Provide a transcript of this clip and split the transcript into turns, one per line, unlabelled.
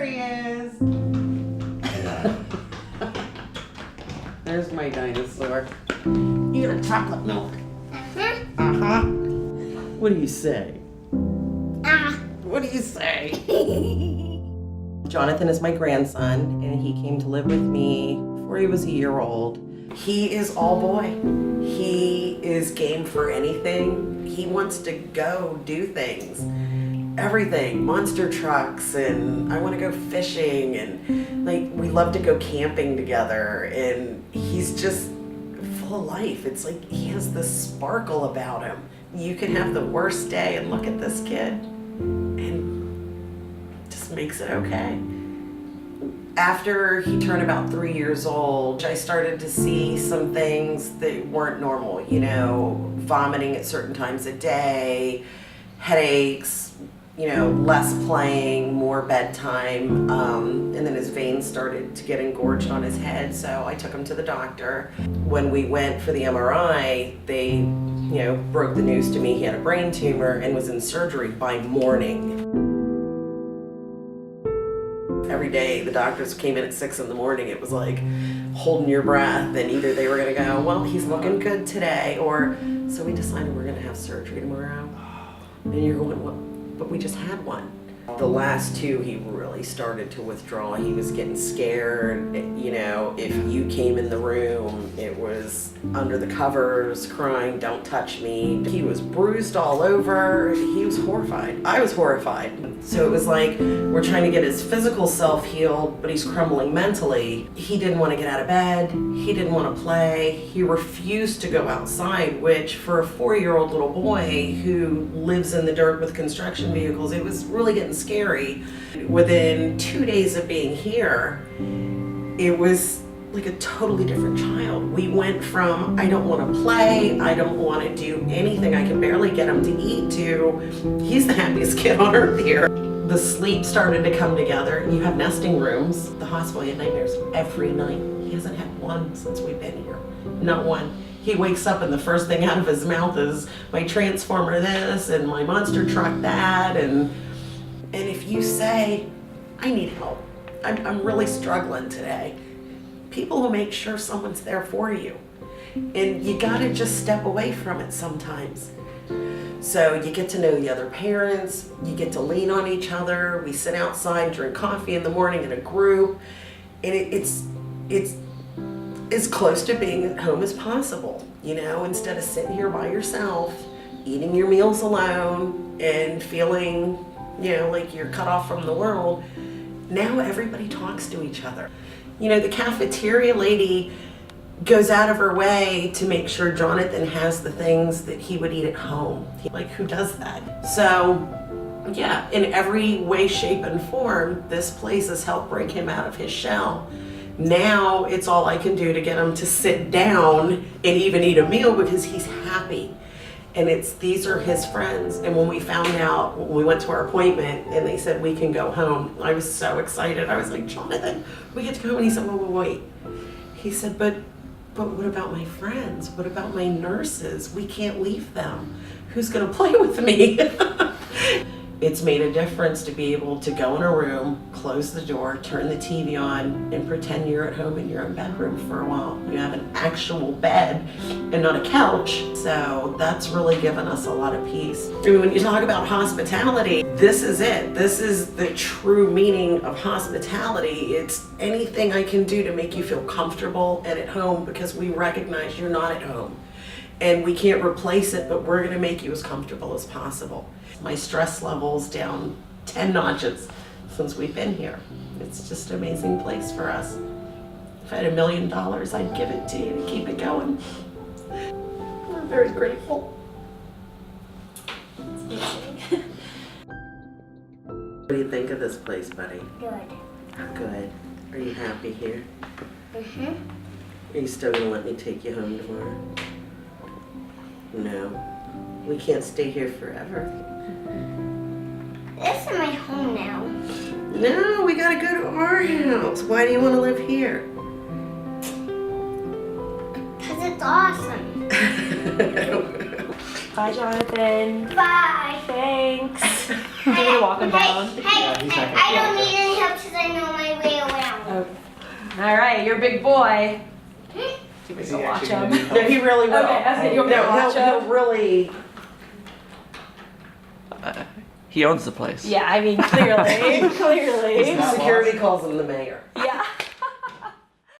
There he is. There's my dinosaur. You got chocolate milk? Uh-huh. What do you say? What do you say? Jonathan is my grandson, and he came to live with me before he was a year old. He is all boy. He is game for anything. He wants to go do things. Everything, monster trucks, and I want to go fishing, and like we love to go camping together, and he's just full of life. It's like he has this sparkle about him. You can have the worst day and look at this kid and just makes it okay. After he turned about 3 years old, I started to see some things that weren't normal, you know, vomiting at certain times a day, headaches, you know, less playing, more bedtime, and then his veins started to get engorged on his head, so I took him to the doctor. When we went for the MRI, they, you know, broke the news to me he had a brain tumor and was in surgery by morning. Every day the doctors came in at 6 in the morning, it was like holding your breath, and either they were gonna go, well, he's looking good today, or so we decided we're gonna have surgery tomorrow. And you're going, well, but we just had one. The last two, he really started to withdraw. He was getting scared. You know, if you came in the room, it was under the covers, crying, don't touch me. He was bruised all over. He was horrified. I was horrified. So it was like, we're trying to get his physical self healed, but he's crumbling mentally. He didn't want to get out of bed. He didn't want to play. He refused to go outside, which for a 4-year-old little boy who lives in the dirt with construction vehicles, it was really getting scary. Within 2 days of being here, it was like a totally different child. We went from, I don't want to play, I don't want to do anything, I can barely get him to eat, to he's the happiest kid on earth here. The sleep started to come together. You have nesting rooms. The hospital, he had nightmares every night. He hasn't had one since we've been here. Not one. He wakes up and the first thing out of his mouth is my transformer this and my monster truck that, and if you say, I need help, I'm really struggling today, people will make sure someone's there for you. And you gotta just step away from it sometimes. So you get to know the other parents, you get to lean on each other, we sit outside, drink coffee in the morning in a group, and it's as close to being at home as possible, you know, instead of sitting here by yourself, eating your meals alone, and feeling, you know, like you're cut off from the world. Now everybody talks to each other. You know, the cafeteria lady goes out of her way to make sure Jonathan has the things that he would eat at home. Like, who does that? So, yeah, in every way, shape, and form, this place has helped break him out of his shell. Now it's all I can do to get him to sit down and even eat a meal because he's happy. And these are his friends. And when we found out, when we went to our appointment and they said we can go home, I was so excited. I was like, Jonathan, we get to go home. And he said, well, wait. He said, but what about my friends? What about my nurses? We can't leave them. Who's gonna play with me? It's made a difference to be able to go in a room, close the door, turn the TV on, and pretend you're at home in your own bedroom for a while. You have an actual bed and not a couch. So that's really given us a lot of peace. I mean, when you talk about hospitality, this is it. This is the true meaning of hospitality. It's anything I can do to make you feel comfortable and at home, because we recognize you're not at home. And we can't replace it, but we're gonna make you as comfortable as possible. My stress level's down 10 notches since we've been here. It's just an amazing place for us. If I had $1 million, I'd give it to you to keep it going. I'm very grateful. What do you think of this place, buddy?
Good.
Good. Are you happy here?
Mm-hmm.
Are you still gonna let me take you home tomorrow? No. We can't stay here forever.
This is my home now.
No, we gotta go to our house. Why do you want to live here?
Because it's awesome.
Bye, Jonathan.
Bye.
Thanks. Do you want to walk him down?
Hey,
he's not gonna
I
do
don't
it.
need any help because I know my way around.
Okay. All right, you're a big boy. Do you want
Is
to
he
go watch
actually gonna
him?
need help?
No, he really will.
Okay, I said you want me to
No,
watch
he'll
him?
really.
He owns the place.
Yeah, I mean, clearly.
He's not
Security calls him the mayor.
Yeah.